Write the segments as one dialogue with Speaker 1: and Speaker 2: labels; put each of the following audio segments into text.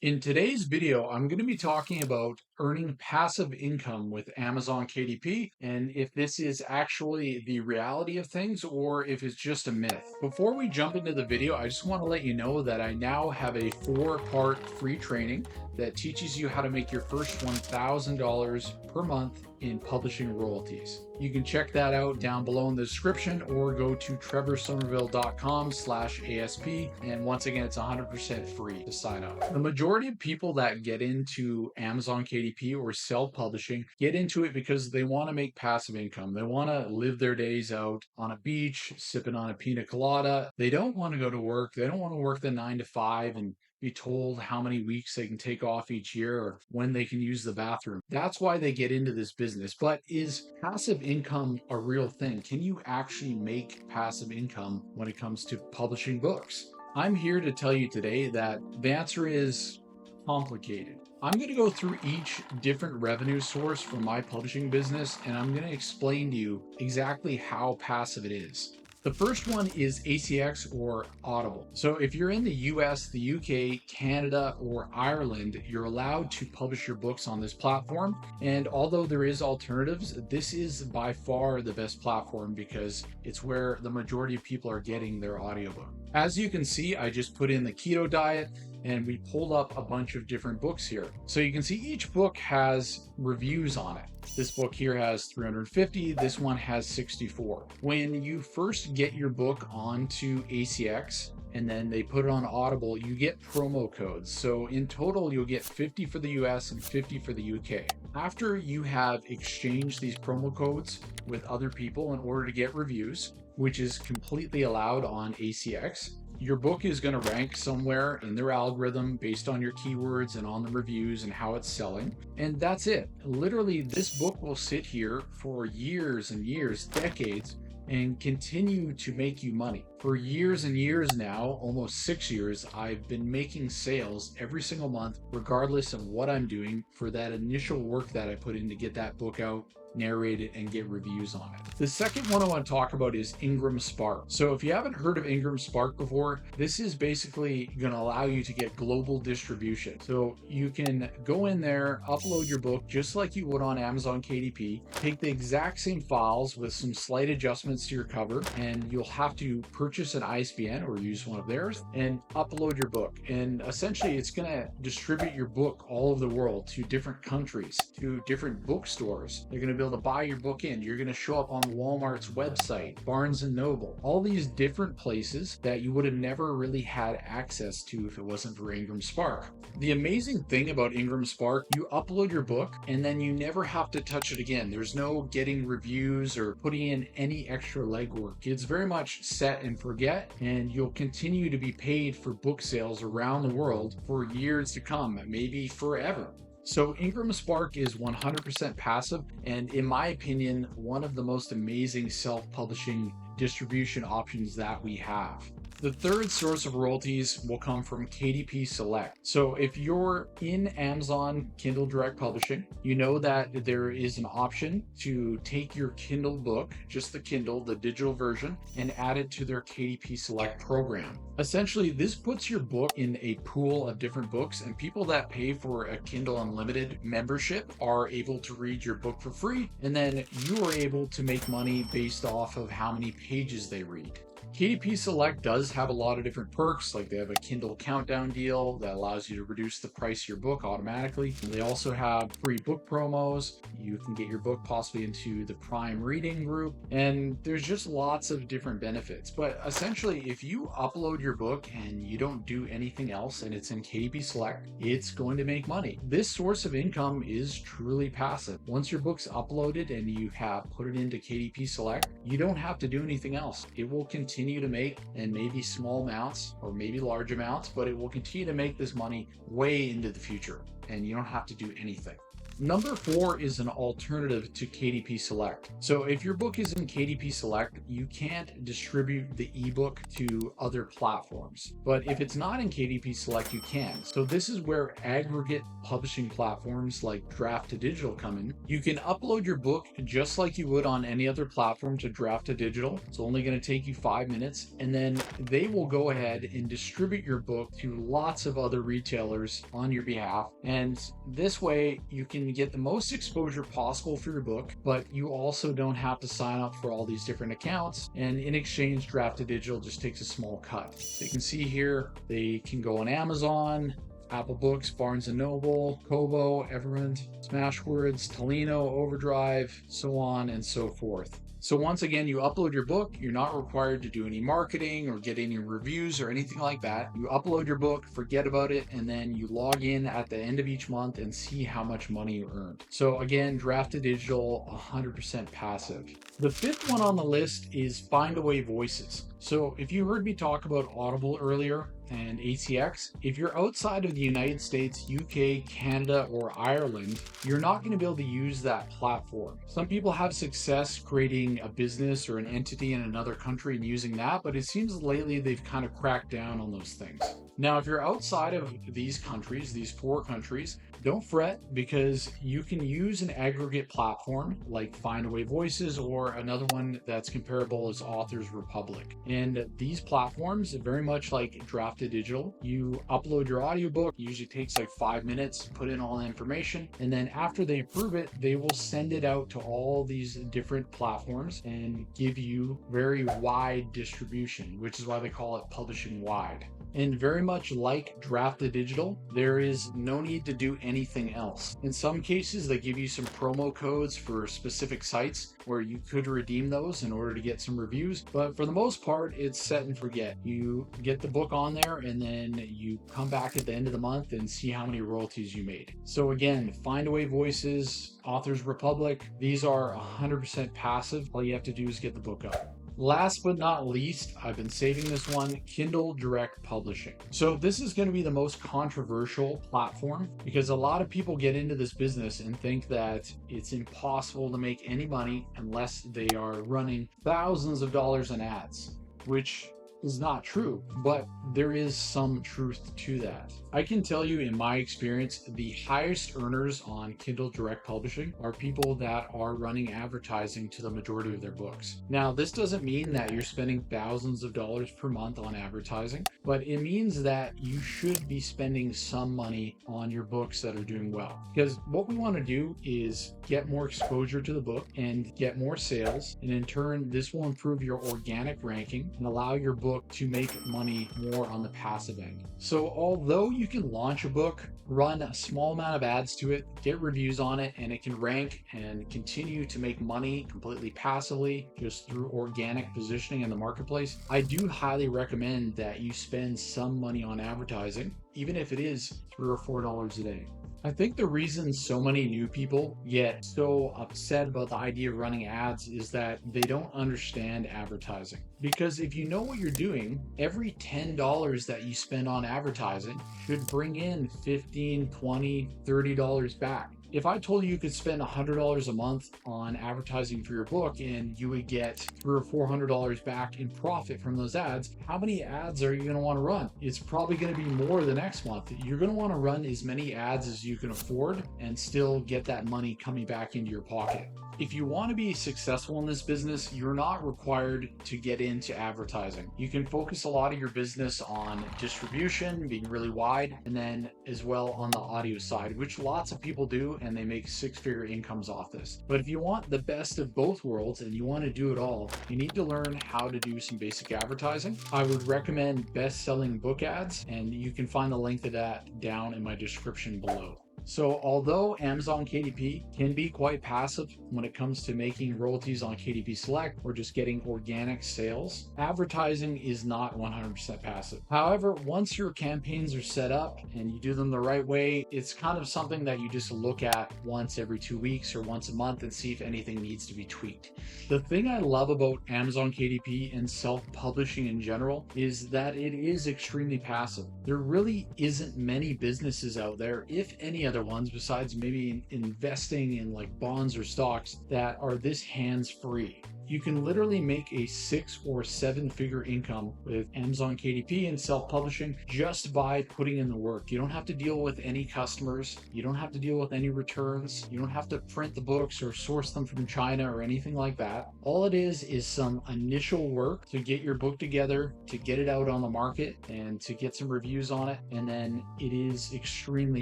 Speaker 1: In today's video, I'm going to be talking about earning passive income with Amazon KDP and if this is actually the reality of things or if it's just a myth. Before we jump into the video, I just want to let you know that I now have a 4-part free training that teaches you how to make your first $1,000 per month in publishing royalties. You can check that out down below in the description or go to trevorsomerville.com/ASP. And once again, it's 100% free to sign up. The majority of people that get into Amazon KDP or self-publishing get into it because they want to make passive income. They want to live their days out on a beach, sipping on a pina colada. They don't want to go to work. They don't want to work the 9 to 5 and be told how many weeks they can take off each year or when they can use the bathroom. That's why they get into this business. But is passive income a real thing? Can you actually make passive income when it comes to publishing books? I'm here to tell you today that the answer is complicated. I'm going to go through each different revenue source for my publishing business, and I'm going to explain to you exactly how passive it is. The first one is ACX or Audible. So if you're in the US, the UK, Canada, or Ireland, you're allowed to publish your books on this platform. And although there is alternatives, this is by far the best platform because it's where the majority of people are getting their audiobook. As you can see, I just put in the keto diet and we pulled up a bunch of different books here. So you can see each book has reviews on it. This book here has 350, this one has 64. When you first get your book onto ACX and then they put it on Audible, you get promo codes. So in total, you'll get 50 for the US and 50 for the UK. After you have exchanged these promo codes with other people in order to get reviews, which is completely allowed on ACX, your book is going to rank somewhere in their algorithm based on your keywords and on the reviews and how it's selling. And that's it. Literally, this book will sit here for years and years, decades, and continue to make you money. For years and years now, almost 6 years, I've been making sales every single month, regardless of what I'm doing for that initial work that I put in to get that book out, narrate it, and get reviews on it. The second one I want to talk about is Ingram Spark. So if you haven't heard of Ingram Spark before, this is basically going to allow you to get global distribution. So you can go in there, upload your book just like you would on Amazon KDP, take the exact same files with some slight adjustments to your cover, and you'll have to purchase an ISBN or use one of theirs and upload your book. And essentially it's going to distribute your book all over the world to different countries, to different bookstores. They're going to be able to buy your book in. You're going to show up on Walmart's website, Barnes and Noble, all these different places that you would have never really had access to if it wasn't for Ingram Spark. The amazing thing about Ingram Spark, you upload your book and then you never have to touch it again. There's no getting reviews or putting in any extra legwork. It's very much set and forget, and you'll continue to be paid for book sales around the world for years to come, maybe forever. So Ingram Spark is 100% passive, and in my opinion, one of the most amazing self-publishing distribution options that we have. The third source of royalties will come from KDP Select. So if you're in Amazon Kindle Direct Publishing, you know that there is an option to take your Kindle book, just the Kindle, the digital version, and add it to their KDP Select program. Essentially, this puts your book in a pool of different books, and people that pay for a Kindle Unlimited membership are able to read your book for free, and then you are able to make money based off of how many pages they read. KDP Select does have a lot of different perks, like they have a Kindle countdown deal that allows you to reduce the price of your book automatically. They also have free book promos. You can get your book possibly into the Prime Reading group, and there's just lots of different benefits. But essentially, if you upload your book and you don't do anything else and it's in KDP Select, it's going to make money. This source of income is truly passive. Once your book's uploaded and you have put it into KDP Select, you don't have to do anything else. It will continue to make, and maybe small amounts or maybe large amounts, but it will continue to make this money way into the future, and you don't have to do anything. Number 4 is an alternative to KDP Select. So if your book is in KDP Select, you can't distribute the ebook to other platforms. But if it's not in KDP Select, you can. So this is where aggregate publishing platforms like Draft to Digital come in. You can upload your book just like you would on any other platform to Draft to Digital. It's only going to take you 5 minutes, and then they will go ahead and distribute your book to lots of other retailers on your behalf. And this way you can get the most exposure possible for your book, but you also don't have to sign up for all these different accounts. And in exchange, Draft to Digital just takes a small cut. So you can see here, they can go on Amazon, Apple Books, Barnes & Noble, Kobo, Everend, Smashwords, Tolino, Overdrive, so on and so forth. So once again, you upload your book. You're not required to do any marketing or get any reviews or anything like that. You upload your book, forget about it, and then you log in at the end of each month and see how much money you earned. So again, Draft to Digital, 100% passive. The 5th one on the list is Findaway Voices. So if you heard me talk about Audible earlier and ACX, if you're outside of the United States, UK, Canada, or Ireland, you're not going to be able to use that platform. Some people have success creating a business or an entity in another country and using that, but it seems lately they've kind of cracked down on those things. Now, if you're outside of these countries, these 4 countries, don't fret, because you can use an aggregate platform like Findaway Voices, or another one that's comparable is Authors Republic. And these platforms, very much like Draft to Digital, you upload your audiobook, it usually takes like 5 minutes, put in all the information, and then after they approve it, they will send it out to all these different platforms and give you very wide distribution, which is why they call it publishing wide. And very much like Draft to Digital, there is no need to do anything else. In some cases, they give you some promo codes for specific sites where you could redeem those in order to get some reviews. But for the most part, it's set and forget. You get the book on there, and then you come back at the end of the month and see how many royalties you made. So again, Findaway Voices, Authors Republic, these are 100% passive. All you have to do is get the book up. Last but not least, I've been saving this one, Kindle Direct Publishing. So this is going to be the most controversial platform, because a lot of people get into this business and think that it's impossible to make any money unless they are running thousands of dollars in ads, which is not true, but there is some truth to that. I can tell you, in my experience, the highest earners on Kindle Direct Publishing are people that are running advertising to the majority of their books. Now, this doesn't mean that you're spending thousands of dollars per month on advertising, but it means that you should be spending some money on your books that are doing well. Because what we want to do is get more exposure to the book and get more sales, and in turn, this will improve your organic ranking and allow your book to make money more on the passive end. So although you can launch a book, run a small amount of ads to it, get reviews on it, and it can rank and continue to make money completely passively just through organic positioning in the marketplace, I do highly recommend that you spend some money on advertising, even if it is $3 or $4 a day. I think the reason so many new people get so upset about the idea of running ads is that they don't understand advertising. Because if you know what you're doing, every $10 that you spend on advertising should bring in $15, $20, $30 back. If I told you could spend $100 a month on advertising for your book and you would get $300 or $400 back in profit from those ads, how many ads are you going to want to run? It's probably going to be more the next month. You're going to want to run as many ads as you can afford and still get that money coming back into your pocket. If you want to be successful in this business, you're not required to get into advertising. You can focus a lot of your business on distribution, being really wide, and then as well on the audio side, which lots of people do, and they make 6-figure incomes off this. But if you want the best of both worlds and you want to do it all, you need to learn how to do some basic advertising. I would recommend best-selling book ads, and you can find the link to that down in my description below. So although Amazon KDP can be quite passive when it comes to making royalties on KDP Select or just getting organic sales, advertising is not 100% passive. However, once your campaigns are set up and you do them the right way, it's kind of something that you just look at once every 2 weeks or once a month and see if anything needs to be tweaked. The thing I love about Amazon KDP and self-publishing in general is that it is extremely passive. There really isn't many businesses out there, if any at other ones besides maybe investing in like bonds or stocks that are this hands-free. You can literally make a 6 or 7 figure income with Amazon KDP and self-publishing just by putting in the work. You don't have to deal with any customers. You don't have to deal with any returns. You don't have to print the books or source them from China or anything like that. All it is some initial work to get your book together, to get it out on the market, and to get some reviews on it. And then it is extremely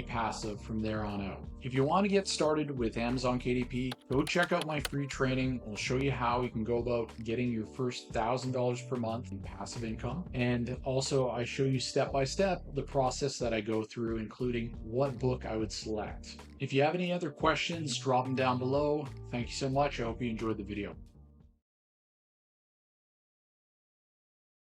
Speaker 1: passive from there on out. If you want to get started with Amazon KDP, go check out my free training. I'll show you how you can go about getting your first $1,000 per month in passive income. And also I show you step by step the process that I go through, including what book I would select. If you have any other questions, drop them down below. Thank you so much. I hope you enjoyed the video.